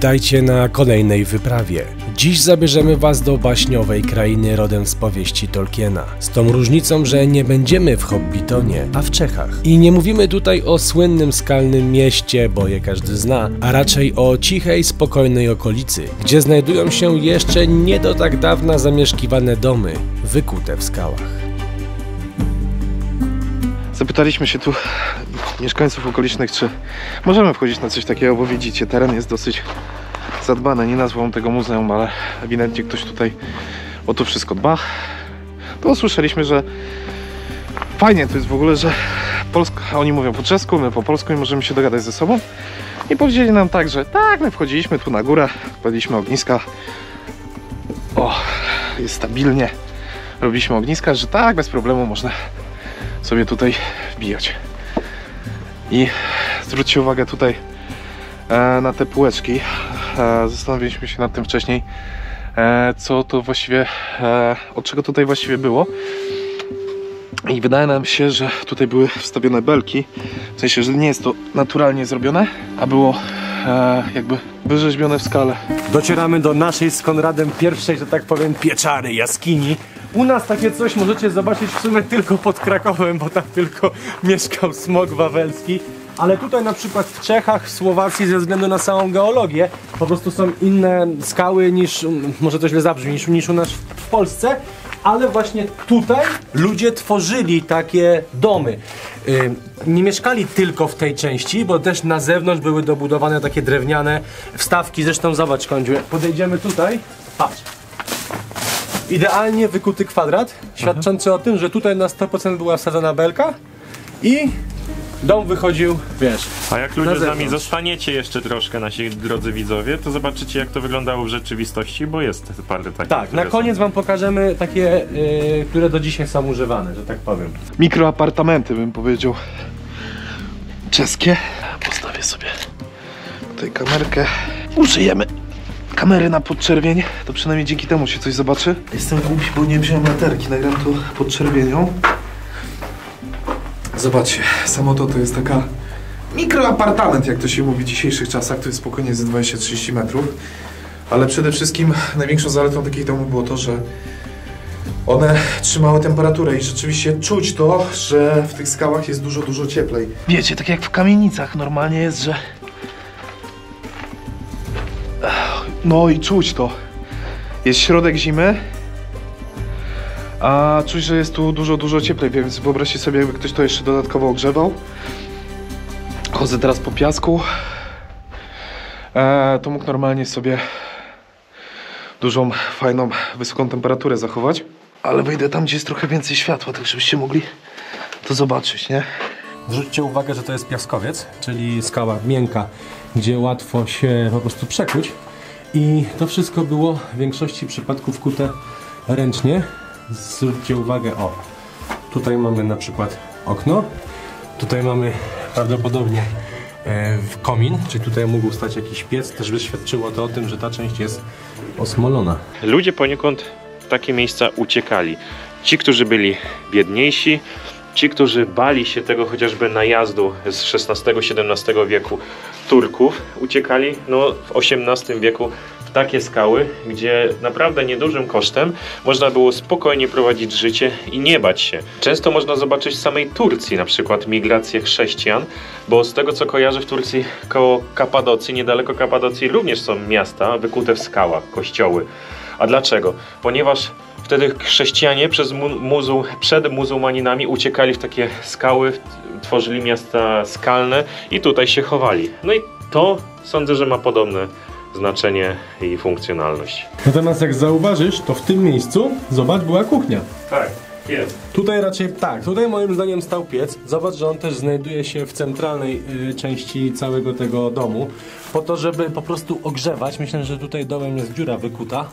Witajcie na kolejnej wyprawie. Dziś zabierzemy was do baśniowej krainy rodem z powieści Tolkiena. Z tą różnicą, że nie będziemy w Hobbitonie, a w Czechach. I nie mówimy tutaj o słynnym skalnym mieście, bo je każdy zna, a raczej o cichej, spokojnej okolicy, gdzie znajdują się jeszcze nie do tak dawna zamieszkiwane domy, wykute w skałach. Zapytaliśmy się tu mieszkańców okolicznych, czy możemy wchodzić na coś takiego, bo widzicie, teren jest dosyć zadbany. Nie nazwą tego muzeum, ale ewidentnie ktoś tutaj o to wszystko dba. To usłyszeliśmy, że fajnie to jest w ogóle, że Polska, oni mówią po czesku, my po polsku i możemy się dogadać ze sobą. I powiedzieli nam tak, że tak, my wchodziliśmy tu na górę, kładliśmy ogniska. O, jest stabilnie. Robiliśmy ogniska, że tak, bez problemu można sobie tutaj wbijać. I zwróćcie uwagę tutaj na te półeczki. Zastanawialiśmy się nad tym wcześniej, co to właściwie, od czego tutaj właściwie było. I wydaje nam się, że tutaj były wstawione belki, w sensie, że nie jest to naturalnie zrobione, a było jakby wyrzeźbione w skale. Docieramy do naszej z Konradem pierwszej, że tak powiem, pieczary, jaskini. U nas takie coś możecie zobaczyć w sumie tylko pod Krakowem, bo tam tylko mieszkał smok wawelski. Ale tutaj na przykład w Czechach, w Słowacji, ze względu na samą geologię, po prostu są inne skały niż, może to źle zabrzmi, niż u nas w Polsce. Ale właśnie tutaj ludzie tworzyli takie domy. Nie mieszkali tylko w tej części, bo też na zewnątrz były dobudowane takie drewniane wstawki. Zresztą zobacz, Kądziu, podejdziemy tutaj, patrz. Idealnie wykuty kwadrat, świadczący o tym, że tutaj na 100% była wsadzona belka i dom wychodził, wiesz. A jak ludzie z nami zostaniecie jeszcze troszkę, nasi drodzy widzowie, to zobaczycie, jak to wyglądało w rzeczywistości, bo jest parę takich. Tak, na koniec wam pokażemy takie, które do dzisiaj są używane, że tak powiem. Mikroapartamenty, bym powiedział, czeskie. Postawię sobie tutaj kamerkę. Użyjemy kamery na podczerwień, to przynajmniej dzięki temu się coś zobaczy. Jestem głupi, bo nie wziąłem latarki, nagram to podczerwienią. Zobaczcie, samo to jest taka mikroapartament, jak to się mówi w dzisiejszych czasach, to jest spokojnie ze 20-30 metrów. Ale przede wszystkim największą zaletą takich domów było to, że one trzymały temperaturę i rzeczywiście czuć to, że w tych skałach jest dużo cieplej. Wiecie, tak jak w kamienicach normalnie jest, że no i czuć to. Jest środek zimy, a czuć, że jest tu dużo cieplej, więc wyobraźcie sobie, jakby ktoś to jeszcze dodatkowo ogrzewał. Chodzę teraz po piasku. To mógł normalnie sobie dużą, fajną, wysoką temperaturę zachować. Ale wejdę tam, gdzie jest trochę więcej światła, tak żebyście mogli to zobaczyć, nie? Zwróćcie uwagę, że to jest piaskowiec, czyli skała miękka, gdzie łatwo się po prostu przekuć. I to wszystko było w większości przypadków kute ręcznie. Zwróćcie uwagę, o, tutaj mamy na przykład okno, tutaj mamy prawdopodobnie komin, czyli tutaj mógł stać jakiś piec, też by świadczyło to o tym, że ta część jest osmolona. Ludzie poniekąd w takie miejsca uciekali. Ci, którzy byli biedniejsi, ci, którzy bali się tego chociażby najazdu z XVI-XVII wieku Turków, uciekali w XVIII wieku w takie skały, gdzie naprawdę niedużym kosztem można było spokojnie prowadzić życie i nie bać się. Często można zobaczyć w samej Turcji na przykład migrację chrześcijan, bo z tego co kojarzę, w Turcji koło Kapadocji, niedaleko Kapadocji również są miasta wykute w skałach, kościoły. A dlaczego? Ponieważ wtedy chrześcijanie przed muzułmaninami uciekali w takie skały, tworzyli miasta skalne i tutaj się chowali. No i to sądzę, że ma podobne znaczenie i funkcjonalność. Natomiast jak zauważysz, to w tym miejscu, zobacz, była kuchnia. Tak, jest. Tutaj raczej tak, tutaj moim zdaniem stał piec. Zobacz, że on też znajduje się w centralnej części całego tego domu, po to, żeby po prostu ogrzewać. Myślę, że tutaj dołem jest dziura wykuta.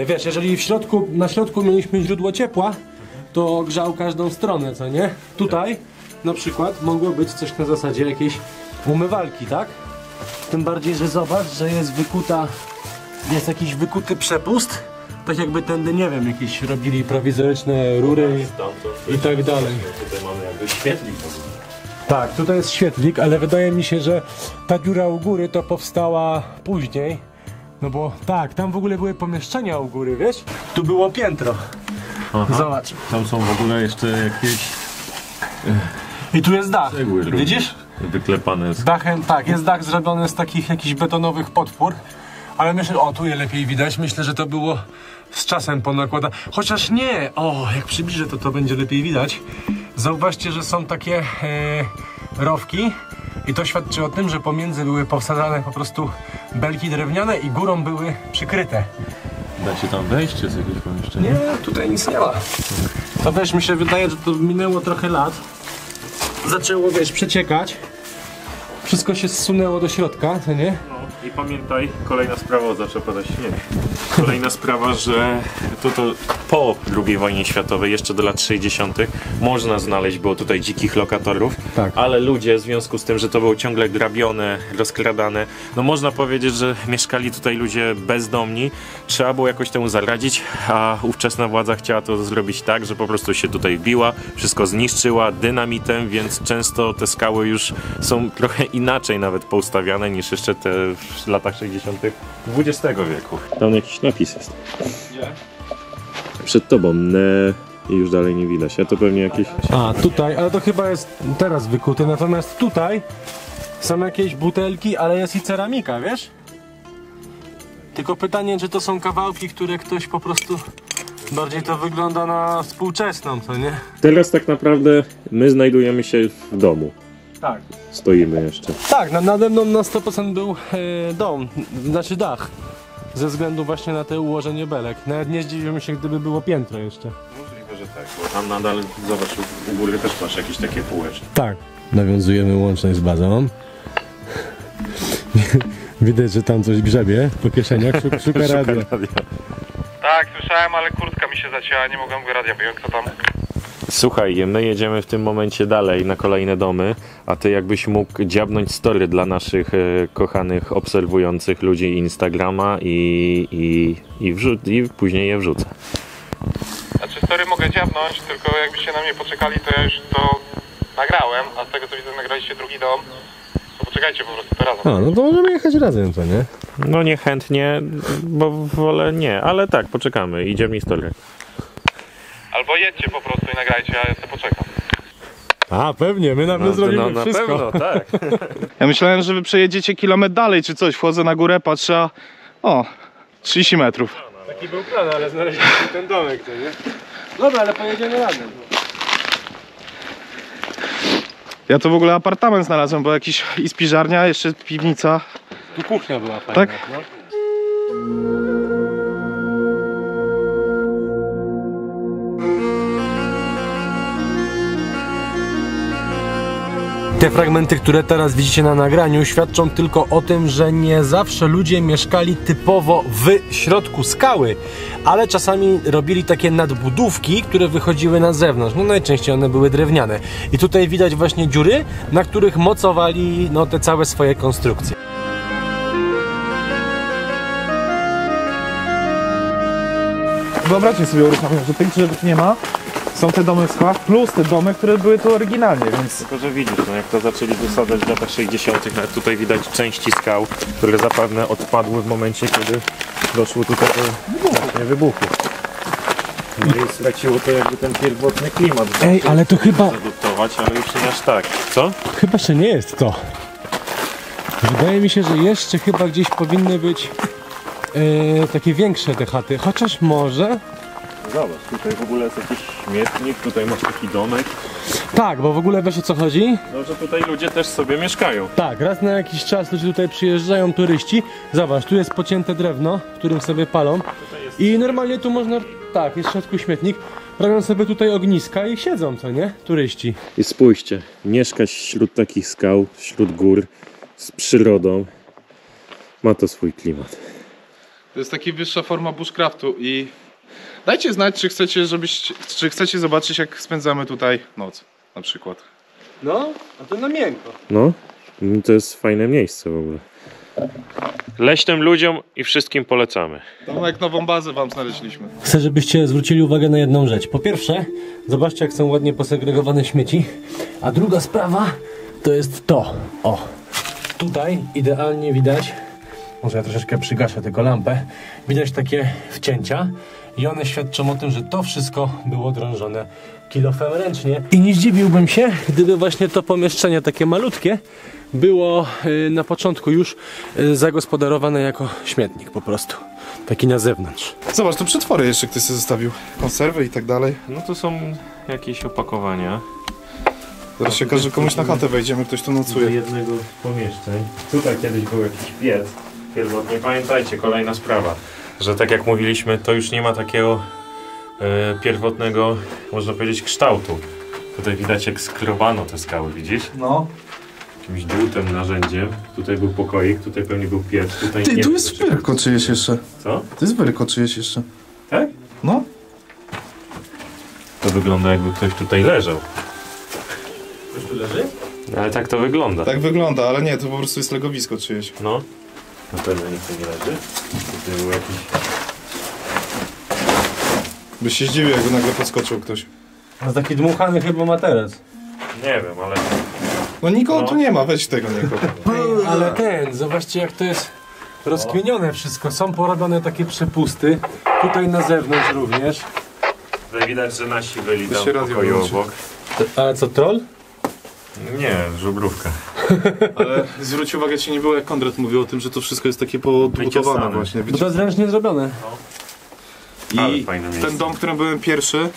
Wiesz, jeżeli na środku mieliśmy źródło ciepła, to grzał każdą stronę, co nie? Tutaj na przykład mogło być coś na zasadzie jakiejś umywalki, tak? Tym bardziej, że zobacz, że jest jakiś wykuty przepust, tak jakby tędy, nie wiem, jakieś robili prowizoryczne rury i tak dalej. Tutaj mamy jakby świetlik. Tak, tutaj jest świetlik, ale wydaje mi się, że ta dziura u góry to powstała później. No bo tak, tam w ogóle były pomieszczenia u góry, wiesz? Tu było piętro. Aha. Zobacz. Tam są w ogóle jeszcze jakieś I tu jest dach. cegły Widzisz? wyklepane z... Dachem, tak, jest dach zrobiony z takich jakichś betonowych podpór. Ale myślę, o tu je lepiej widać, myślę, że to było z czasem ponakładane. Chociaż nie, o jak przybliżę to będzie lepiej widać. Zauważcie, że są takie rowki i to świadczy o tym, że pomiędzy były powsadzane po prostu belki drewniane i górą były przykryte. Da się tam wejść, czy jest jakieś pomieszczenie? Nie, tutaj nic nie ma. To wiesz, mi się wydaje, że to minęło trochę lat. Zaczęło, wiesz, przeciekać. Wszystko się zsunęło do środka, co nie? No i pamiętaj, kolejna sprawa, zaczął padać śnieg. Kolejna sprawa, że to po II wojnie światowej, jeszcze do lat 60. można znaleźć było tutaj dzikich lokatorów, Tak. ale ludzie w związku z tym, że to było ciągle grabione, rozkradane, no można powiedzieć, że mieszkali tutaj ludzie bezdomni, trzeba było jakoś temu zaradzić, a ówczesna władza chciała to zrobić tak, że po prostu się tutaj wbiła, wszystko zniszczyła dynamitem, więc często te skały już są trochę inaczej nawet poustawiane niż jeszcze te w latach 60. XX wieku. Tam jakiś napis jest. Gdzie? Przed tobą, i już dalej nie widać, a to pewnie jakieś... A, tutaj, ale to chyba jest teraz wykute, natomiast tutaj są jakieś butelki, ale jest i ceramika, wiesz? Tylko pytanie, czy to są kawałki, które ktoś po prostu... Bardziej to wygląda na współczesną, co nie? Teraz tak naprawdę my znajdujemy się w domu. Tak. Stoimy jeszcze. Tak, nade mną na 100% był dom, znaczy dach. Ze względu właśnie na te ułożenie belek. Nawet nie zdziwiłbym się, gdyby było piętro jeszcze. Możliwe, że tak, bo tam nadal, zobacz, u góry też masz jakieś takie półeczki. Tak. Nawiązujemy łączność z bazą. Widać, że tam coś grzebie po kieszeniach, szuka radia. Tak, słyszałem, ale kurtka mi się zacięła, nie mogłem radia wyjąć, co tam. Słuchaj, my jedziemy w tym momencie dalej na kolejne domy, a ty jakbyś mógł dziabnąć story dla naszych kochanych, obserwujących ludzi Instagrama i później je wrzucę. Znaczy story mogę dziabnąć, tylko jakbyście na mnie poczekali, to ja już to nagrałem, a z tego co widzę nagraliście drugi dom, to poczekajcie po prostu to razem. A, no to możemy jechać razem, co nie? No niechętnie, bo wolę nie, ale tak, poczekamy, idziemy mi story. Albo jedźcie po prostu i nagrajcie, a ja sobie poczekam. A, pewnie, my nawet zrobimy na wszystko. pewno, tak. Ja myślałem, że wy przejedziecie kilometr dalej czy coś, wchodzę na górę, patrzę, a... O, 30 metrów. Taki był plan, ale znaleźliśmy ten domek, co nie? Dobra, ale pojedziemy razem. Ja to w ogóle apartament znalazłem, bo jakiś i spiżarnia, jeszcze piwnica. Tu kuchnia była fajna. Tak? No. Te fragmenty, które teraz widzicie na nagraniu, świadczą tylko o tym, że nie zawsze ludzie mieszkali typowo w środku skały, ale czasami robili takie nadbudówki, które wychodziły na zewnątrz. No najczęściej one były drewniane. I tutaj widać właśnie dziury, na których mocowali no, te całe swoje konstrukcje. Wyobraźcie sobie, uruchamiam, że tych drzewów nie ma. Są te domy w skałach plus te domy, które były tu oryginalnie, więc... Tylko, że widzisz, no jak to zaczęli wysadzać w latach 60., nawet tutaj widać części skał, które zapewne odpadły w momencie, kiedy doszło tutaj do wybuchu. No i straciło to jakby ten pierwotny klimat. Ej, ale to chyba... Adoptować, ale już nie aż tak. Co? Chyba jeszcze nie jest to. Wydaje mi się, że jeszcze chyba gdzieś powinny być takie większe te chaty, chociaż może... Zobacz, tutaj w ogóle jest jakiś śmietnik, tutaj masz taki domek. Tak, bo w ogóle wiesz o co chodzi? No, że tutaj ludzie też sobie mieszkają. Tak, raz na jakiś czas ludzie tutaj przyjeżdżają, turyści. Zobacz, tu jest pocięte drewno, w którym sobie palą. I normalnie tu można, tak, jest w środku śmietnik. Robią sobie tutaj ogniska i siedzą, co nie? Turyści. I spójrzcie, mieszkać wśród takich skał, wśród gór, z przyrodą, ma to swój klimat. To jest taka wyższa forma bushcraftu i... Dajcie znać, czy chcecie zobaczyć, jak spędzamy tutaj noc, na przykład. No, a to na miękko. No, to jest fajne miejsce w ogóle. Leśnym ludziom i wszystkim polecamy. Domek, nową bazę wam znaleźliśmy. Chcę, żebyście zwrócili uwagę na jedną rzecz. Po pierwsze, zobaczcie, jak są ładnie posegregowane śmieci. A druga sprawa, to jest to. O, tutaj idealnie widać, może ja troszeczkę przygaszę tylko lampę, widać takie wcięcia i one świadczą o tym, że to wszystko było drążone kilofem ręcznie. I nie zdziwiłbym się, gdyby właśnie to pomieszczenie takie malutkie było na początku już zagospodarowane jako śmietnik po prostu. Taki na zewnątrz. Zobacz, tu przetwory jeszcze ktoś sobie zostawił. Konserwy i tak dalej. No to są jakieś opakowania. Zaraz się okaże, że komuś na chatę wejdziemy, ktoś tu Do nocuje. jednego z pomieszczeń. Tutaj kiedyś był jakiś piec. Pierwotnie pamiętajcie, kolejna sprawa, że tak jak mówiliśmy, to już nie ma takiego pierwotnego, można powiedzieć, kształtu. Tutaj widać, jak skrobano te skały, widzisz? No. Jakimś dłutem narzędziem. Tutaj był pokoik, tutaj pewnie był piec. Tutaj Ty, nie tu wiem, jest czy- wyrko czyjeś jeszcze. Co? To jest wyrko czyjeś jeszcze. Tak? No. To wygląda, jakby ktoś tutaj leżał. Ktoś tu leży? Ale tak to wygląda. Tak wygląda, ale nie, to po prostu jest legowisko czyjeś. No. Na pewno nikt tu nie leży. Tutaj był jakiś... Byś się zdziwił, jakby nagle podskoczył ktoś. A taki dmuchany chyba materac. Nie wiem, ale... No nikogo No. tu nie ma, weź tego nikogo. Ale zobaczcie jak to jest rozkminione wszystko. Są porobione takie przepusty. Tutaj na zewnątrz również. Tutaj widać, że nasi byli To tam się w radio pokoju wyłączy. obok. Ale co, troll? Nie, żubrówka. Ale zwróć uwagę, czy nie było, jak Konrad mówił o tym, że to wszystko jest takie podbudowane Wyciosane. właśnie. Bo to jest ręcznie zrobione. Ale I fajne miejsce. ten dom, w którym byłem pierwszy,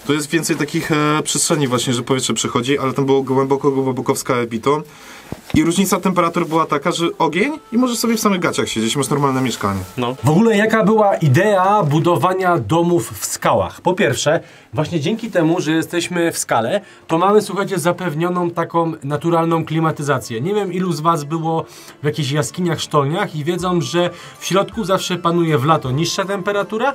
to jest więcej takich przestrzeni właśnie, że powietrze przechodzi, ale tam było głęboko w skałę beton. I różnica temperatur była taka, że ogień i możesz sobie w samych gaciach siedzieć, masz normalne mieszkanie. W ogóle jaka była idea budowania domów w skałach? Po pierwsze, właśnie dzięki temu, że jesteśmy w skale, to mamy, słuchajcie, zapewnioną taką naturalną klimatyzację. Nie wiem, ilu z was było w jakichś jaskiniach, sztolniach i wiedzą, że w środku zawsze panuje w lato niższa temperatura,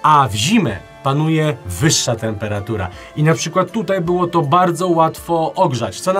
a w zimę panuje wyższa temperatura. I na przykład tutaj było to bardzo łatwo ogrzać. Co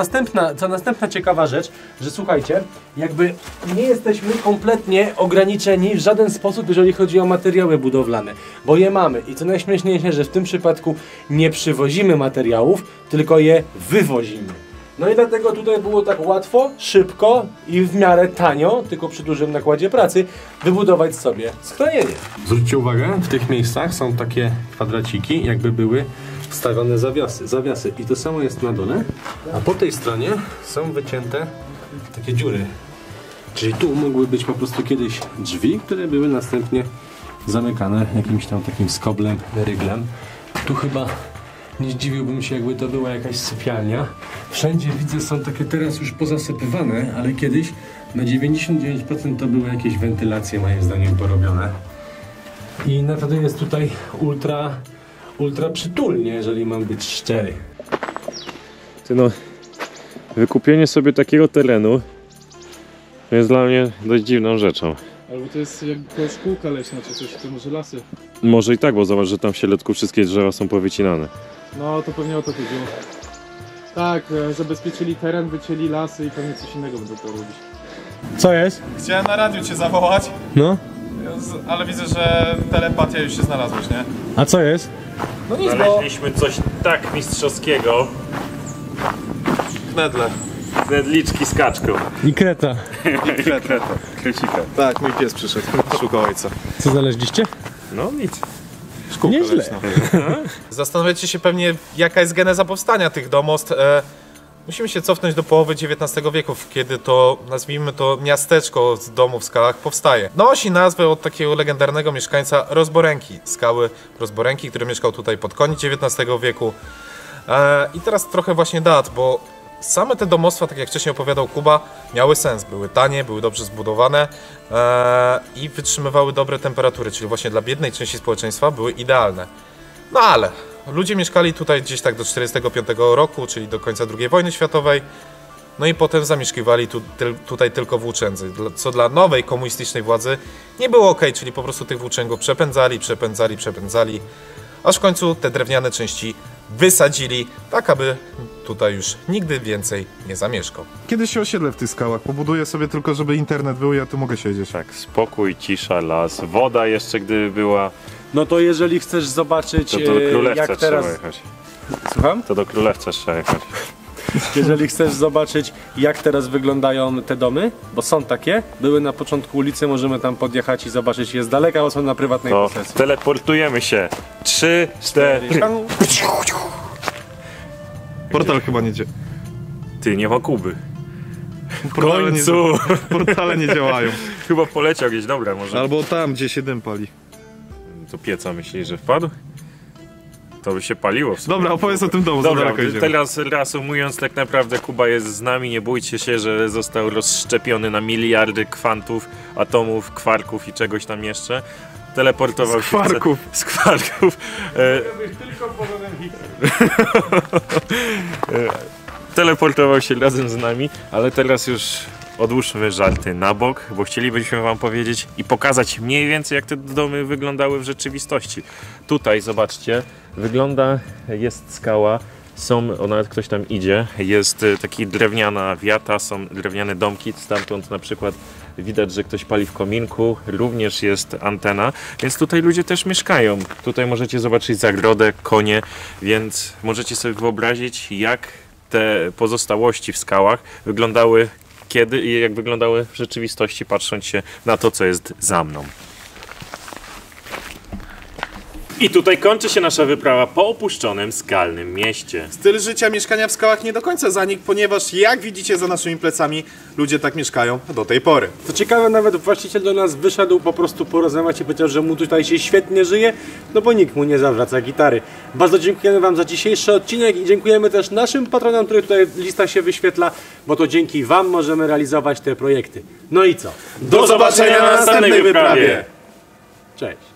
następna ciekawa rzecz, że słuchajcie, jakby nie jesteśmy kompletnie ograniczeni w żaden sposób, jeżeli chodzi o materiały budowlane, bo je mamy. I co najśmieszniejsze, że w tym przypadku nie przywozimy materiałów, tylko je wywozimy. No i dlatego tutaj było tak łatwo, szybko i w miarę tanio, tylko przy dużym nakładzie pracy, wybudować sobie schronienie. Zwróćcie uwagę, w tych miejscach są takie kwadraciki, jakby były wstawione zawiasy. I to samo jest na dole, a po tej stronie są wycięte takie dziury. Czyli tu mogły być po prostu kiedyś drzwi, które były następnie zamykane jakimś tam takim skoblem, ryglem. Tu chyba nie zdziwiłbym się, jakby to była jakaś sypialnia. Wszędzie widzę, są takie teraz już pozasypywane, ale kiedyś na 99% to były jakieś wentylacje, moim zdaniem, porobione. I naprawdę jest tutaj ultra przytulnie, jeżeli mam być szczery. Wykupienie sobie takiego terenu to jest dla mnie dość dziwną rzeczą. Albo to jest jak szkółka leśna czy coś, to może lasy. Może i tak, bo zobacz, że tam w środku wszystkie drzewa są powycinane. No to pewnie o to chodziło. Tak, zabezpieczyli teren, wycięli lasy i pewnie coś innego będą to robić. Co jest? Chciałem na radiu cię zawołać, No? ale widzę, że telepatia już się znalazłeś, nie? A co jest? No nic, bo... Znaleźliśmy coś tak mistrzowskiego. Knedle. Knedliczki z kaczką. I kreta. Krecika. Tak, mój pies przyszedł, szukał ojca. Co znaleźliście? No nic. Szkółka Nieźle. leśna. Zastanawiacie się pewnie, jaka jest geneza powstania tych domostw. Musimy się cofnąć do połowy XIX wieku, kiedy to, nazwijmy to, miasteczko z domów w skałach powstaje. Nosi nazwę od takiego legendarnego mieszkańca Rozboręki, skały Rozboręki, który mieszkał tutaj pod koniec XIX wieku. I teraz trochę właśnie dat, bo same te domostwa, tak jak wcześniej opowiadał Kuba, miały sens. Były tanie, były dobrze zbudowane i wytrzymywały dobre temperatury, czyli właśnie dla biednej części społeczeństwa były idealne. No ale ludzie mieszkali tutaj gdzieś tak do 1945 roku, czyli do końca II wojny światowej. No i potem zamieszkiwali tutaj tylko włóczędzy, co dla nowej komunistycznej władzy nie było ok, czyli po prostu tych włóczęgów przepędzali, aż w końcu te drewniane części wysadzili, tak aby tutaj już nigdy więcej nie zamieszkał. Kiedyś się osiedlę w tych skałach, pobuduję sobie tylko, żeby internet był, ja tu mogę siedzieć. Tak, spokój, cisza, las, woda jeszcze gdyby była, No to jeżeli chcesz zobaczyć to do Królewca jak teraz... trzeba jechać. Słucham? To do Królewca trzeba jechać. Jeżeli chcesz zobaczyć, jak teraz wyglądają te domy, bo są takie, były na początku ulicy, możemy tam podjechać i zobaczyć je z daleka, bo są na prywatnej To posesji. teleportujemy się. 3, 4. Portal chyba nie działa. Ty, nie ma Kuby. W Portale nie, końcu. portale nie działają. Chyba poleciał gdzieś, dobra, może Albo tam, gdzie się dym pali. do pieca myślisz, że wpadł? To by się paliło w sumie. Dobra, opowiedz o tym domu, za Dobra, daleko idziemy. teraz reasumując, tak naprawdę Kuba jest z nami, nie bójcie się, że został rozszczepiony na miliardy kwantów, atomów, kwarków i czegoś tam jeszcze. Teleportował się... Kwarków. Z kwarków. Teleportował się razem z nami, ale teraz już odłóżmy żarty na bok, bo chcielibyśmy wam powiedzieć i pokazać mniej więcej, jak te domy wyglądały w rzeczywistości. Tutaj, zobaczcie, jest skała, nawet ktoś tam idzie, jest taki drewniana wiata, są drewniane domki, stamtąd na przykład widać, że ktoś pali w kominku, również jest antena, więc tutaj ludzie też mieszkają. Tutaj możecie zobaczyć zagrodę, konie, więc możecie sobie wyobrazić, jak te pozostałości w skałach wyglądały kiedy i jak wyglądały w rzeczywistości, patrząc się na to, co jest za mną. I tutaj kończy się nasza wyprawa po opuszczonym skalnym mieście. Styl życia mieszkania w skałach nie do końca zanikł, ponieważ jak widzicie za naszymi plecami, ludzie tak mieszkają do tej pory. Co ciekawe, nawet właściciel do nas wyszedł po prostu porozmawiać i powiedział, że mu tutaj się świetnie żyje, no bo nikt mu nie zawraca gitary. Bardzo dziękujemy wam za dzisiejszy odcinek i dziękujemy też naszym patronom, których tutaj lista się wyświetla, bo to dzięki wam możemy realizować te projekty. No i co? Do zobaczenia na następnej wyprawie! Cześć!